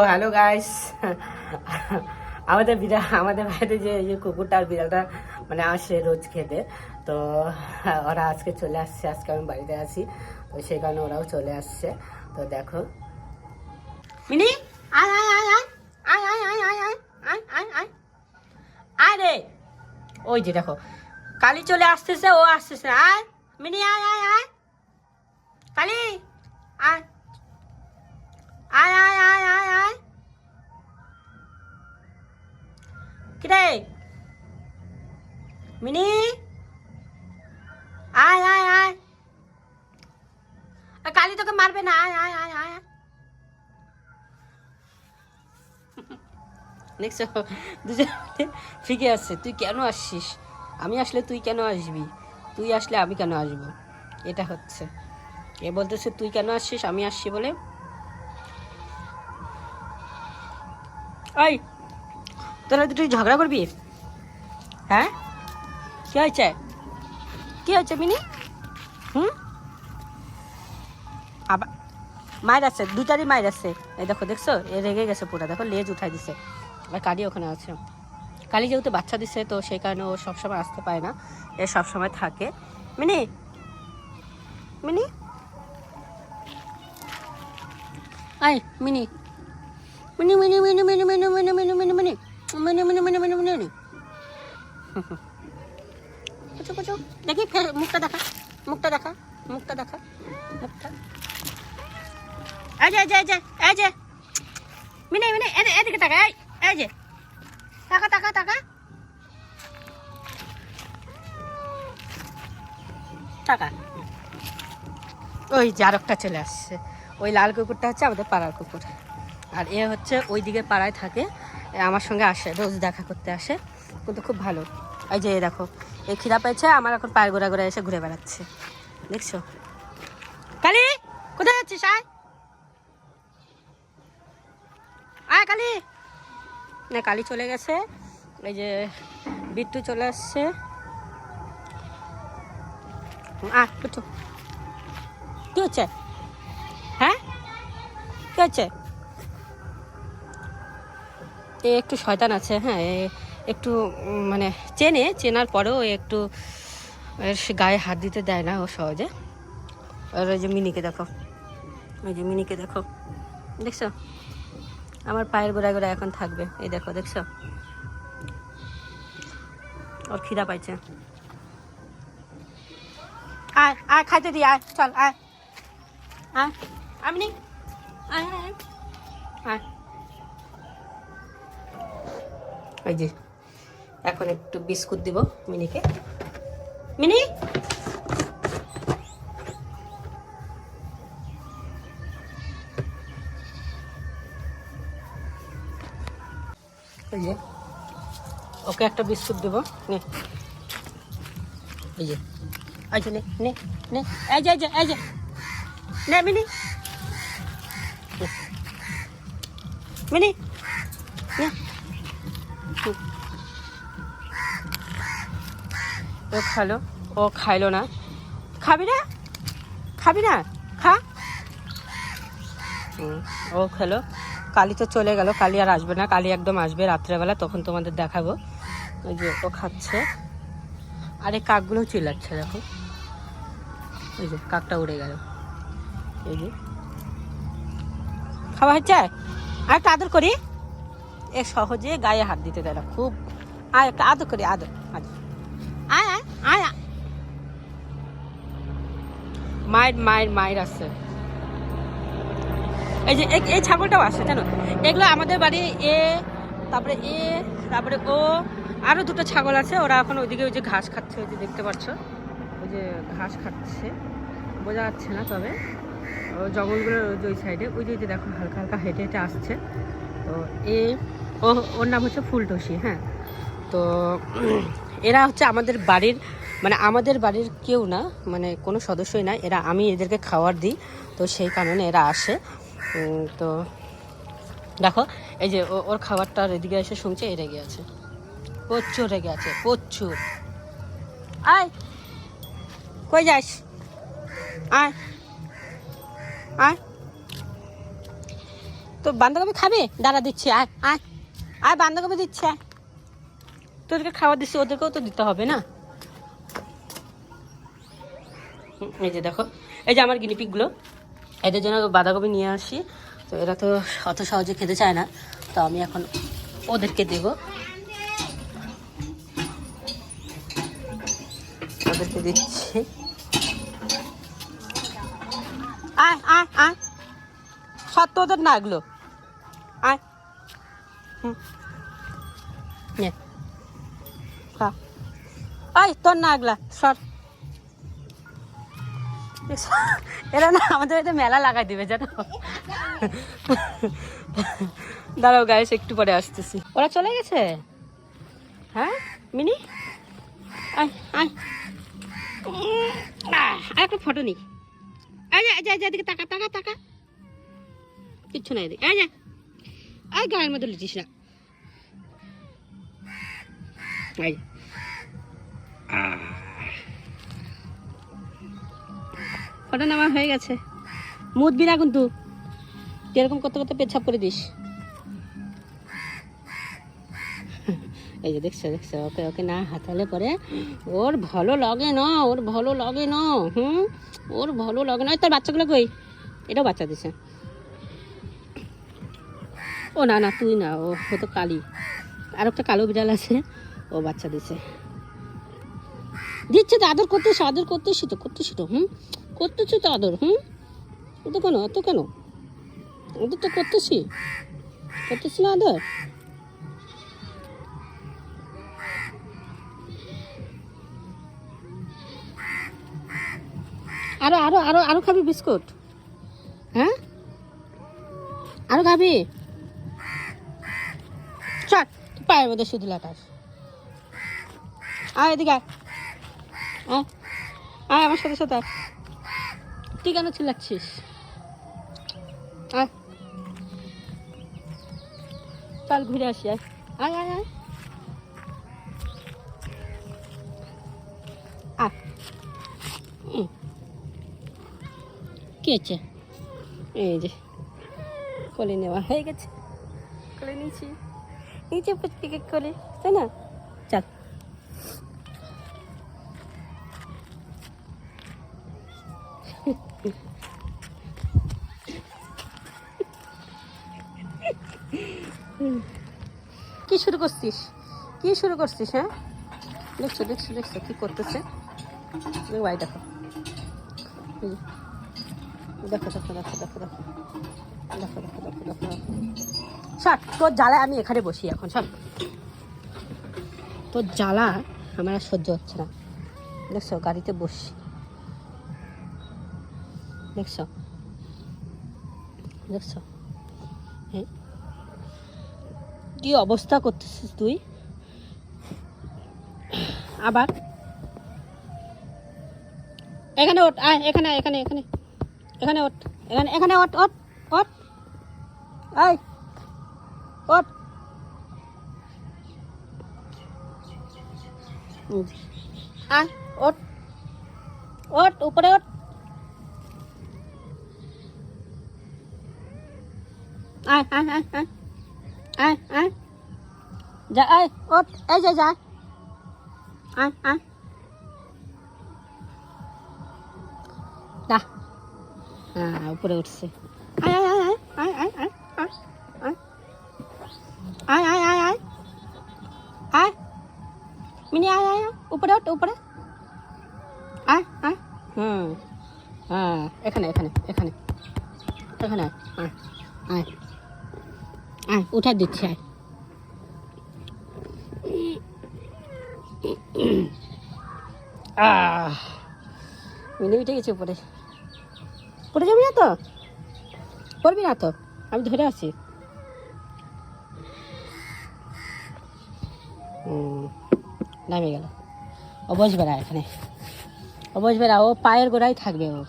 Hello guys, আমাদের বাড়িতে যে কুকুরটা আর বিড়ালটা মানে আসে রোজ খেতে, তো ওরা আজকে চলে আসছে। আজকে আমি বাড়িতে আছি, তো সেই কারণে ওরাও চলে আসছে। তো দেখো মিনি, আয় আয় আয় আয় আয় আয় আয় আয় আয় আয় আয় আয় রে। ওই যে দেখো কালি চলে আসতেছে, ও আসতেছে। আয় মিনি, আয় আয় আয় কালি, আয় আয় আয় আয় আয় আয়। কিরে মিনি, আয় আয় আয়, কালি তোকে মারবে না। আয় আয় আয় আয়। দেখছো দুজন ফিকে আসছে। তুই কেন আসছিস? আমি আসলে তুই কেন আসবি? তুই আসলে আমি কেন আসবো? এটা হচ্ছে, এ বলতেছে তুই কেন আসছিস, আমি আসছি বলে। ওই তোরা তুই ঝগড়া করবি? হ্যাঁ, কি হয়েছে? কি হয়েছে মিনি? আবার মায়ের আছে, দুটারই মায়ের আছে। এই দেখো, দেখছো এ রেগে গেছে পুরো। দেখো লেজ উঠাই দিছে। আর কালি ওখানে আছে। কালি যেহেতু বাচ্চা দিছে, তো সেই কারণে ও সবসময় আসতে পারে না, এ সবসময় থাকে। মিনি মিনি, আয় mini mini mini mini mini mini mini mini mini mini mini mini mini mini mini mini. কুচু কুচু, দেখি ফের মুখটা দেখা, মুখটা দেখা, মুখটা দেখা, মুখটা। এই যে এই যে এই যে এই যে মিনি মিনি, এদিকে তাকা। এই যে তাকা তাকা তাকা টাকা। ওই যে আরেকটা চলে আসছে। ওই লাল কুকুরটা হচ্ছে আমাদের পাড়ার কুকুর, আর এ হচ্ছে ওই দিকে পাড়ায় থাকে। আমার সঙ্গে আসে, রোজ দেখা করতে আসে, কিন্তু খুব ভালো। এই যে দেখো, এই খিদা পেয়েছে, আমার এখন পায়ের গোড়া গোড়া এসে ঘুরে বেড়াচ্ছে। দেখছো? কালি কোথায় যাচ্ছিস? আয় আয় কালি। না, কালি চলে গেছে। এই যে বিট্টু চলে আসছে। বিট্টু, কি হচ্ছে? হ্যাঁ, কি হচ্ছে? এ একটু শয়তান আছে। হ্যাঁ, একটু মানে চেনার পরেও একটু গায়ে হাত দিতে দেয় না ও সহজে। আর ওই যে মিনিকে দেখো, ওই যে মিনিকে দেখো, দেখছো? আমার পায়ের গোড়ায় গোড়ায় এখন থাকবে। এই দেখো, দেখছো? ওর খিদা পাইছে। আয় আয়, খাইতে দি, আয় চল, আয় আয় আমি আয় আয় আয়। ওই যে এখন একটু বিস্কুট দিব মিনিকে। মিনি, ওই যে ওকে একটা বিস্কুট দেবো। নে, এই যে এই যে নে নে নে, এই যে এই যে এই যে নে মিনি, মিনি নে। ও খালো, ও খাইলো না। খাবি না? খাবি না? খা। ও খেলো। কালি তো চলে গেল, কালি আর আসবে না। কালি একদম আসবে রাত্রেবেলা, তখন তোমাদের দেখাবো। ওই যে ও খাচ্ছে, আর এই কাকগুলোও চিল্লাচ্ছে। দেখো, ওই যে কাকটা উড়ে গেল। এই যে খাওয়া হচ্ছে, আর একটা আদর করি। এ সহজে গায়ে হাত দিতে দেয় না, খুব। আর একটা আদর করি, আদর আদর। আয় আয় আয় আয়। মায়ের মায়ের মায়ের আছে। এই যে এই ছাগলটাও আসে, জানো? এগুলো আমাদের বাড়ি। তারপরে ও, আরও দুটো ছাগল আছে। ওরা এখন ওইদিকে ওই যে ঘাস খাচ্ছে, ওই যে দেখতে পাচ্ছ, ওই যে ঘাস খাচ্ছে, বোঝা যাচ্ছে না, তবে ও জঙ্গলগুলোর ওই সাইডে, ওই যে দেখো হালকা হালকা হেঁটে হেঁটে আসছে। তো ওর নাম হচ্ছে ফুলটসি। হ্যাঁ, তো এরা হচ্ছে আমাদের বাড়ির, মানে আমাদের বাড়ির কেউ না, মানে কোনো সদস্যই না এরা। আমি এদেরকে খাবার দিই, তো সেই কারণে এরা আসে। তো দেখো, এই যে ওর খাবারটা এদিকে এসে শুনছে, এ রেগে আছে, প্রচুর রেগে আছে, প্রচুর। আয়, কই যাস? আয় আয় তো বাঁধাকপি খাবি? দাঁড়া দিচ্ছি, আয় আয় আয়, বাঁধাকপি দিচ্ছি, আয়। তোদেরকে খাবার দিচ্ছি, ওদেরকেও তো দিতে হবে না। এই যে দেখো, এই যে আমার গিনিপিকগুলো, এদের জন্য বাঁধাকপি নিয়ে আসি। তো এরা তো অত সহজে খেতে চায় না, তো আমি এখন ওদেরকে দেব, ওদেরকে দিচ্ছি। আয় আয় আয়, সত্য ওদের না এগুলো, আয়। হুম, নে খা। আয় তোর না এগুলা, সর। এরা না আমাদের এটা মেলা লাগাই দিবে জানো। দাঁড়াও গাইস, একটু পরে আসতেছি। ওরা চলে গেছে? হ্যাঁ মিনি, আয় আয়, একটা ফটো নি। এই যা যা, এদিকে তাকা তাকা তাকা, কিচ্ছু নাই এদিকে। এই যা, আয় গায়ের মধ্যে লুচিস না। এই ফটো নেওয়া হয়ে গেছে। মুদবি না কিন্তু, এরকম করতে করতে পেছাপ করে দিস। এই যে দেখছো দেখছো, ওকে ওকে না হাতালে পরে ওর ভালো লাগে না, ওর ভালো লাগে না। ওর ভালো লাগে না। তোর বাচ্চাগুলো কই? এটাও বাচ্চা দিছে। ও না না, তুই না, ও তো কালি। আর একটা কালো বিড়াল আছে, ও বাচ্চা দিছে। দিচ্ছে তো, আদর করতেছি, আদর করতেছি তো, করতেছি তো, করতেছি তো আদর। অত কেন, অত কেন, ওদের তো করতেছি, করতেছি না আদর। আরো আরো আরো আরো খাবি বিস্কুট? হ্যাঁ, আরো খাবি? চল, পায়ের মধ্যে শুধু লাটাস। আয় এদিকে, আয় আয় আমার সাথে সাথে। তুই কেন চিল্লাচ্ছিস? আয় চল ঘুরে আসি, আয় আয় আয় আয় আয়। কি হচ্ছে? এই যে কোলে নেওয়া হয়ে গেছে, কোলে নিয়েছি, নিচে পুচকিকে কোলে, তাই না? চল কি শুরু করছিস, কি শুরু করছিস? হ্যাঁ দেখছো দেখছো দেখছো কি করতেছে? ভাই দেখো, দেখো দেখো দেখো দেখো দেখো দেখো দেখো দেখো দেখো। শট, তোর জ্বালায় আমি এখানে বসি এখন। শট, তোর জ্বালা আমার আর সহ্য হচ্ছে না। দেখছো গাড়িতে বসি, দেখছো দেখছো, হ্যাঁ কি অবস্থা করতেছিস তুই? আবার এখানে ওঠ, আয় এখানে এখানে এখানে এখানে ওঠ, এখানে এখানে ওঠ ওঠ ওঠ, আয় ওঠ। আয় ওঠ ওঠ, উপরে ওঠ। আয় আয় আয় আয় আয় আয়, যা আয় ওঠ, এই যে যা, আয় আয় যা। হ্যাঁ উপরে উঠছে। আয় আয় আয় আয় আয় আয় আয় আয় আয় আয় আয় আয় মিনি, আয় আয় উপরে ওঠ, উপরে আয় আয়। হ্যাঁ এখানে এখানে এখানে এখানে আয় আয় আয়, উঠা দিচ্ছি, আয়। মিনি উঠে গেছে উপরে। পড়ে যাবি না তো? পড়বি না তো? আমি ধরে আছি। নামে গেল। ও বসবে না এখানে, ও বসবে না, ও পায়ের গোড়ায় থাকবে ও।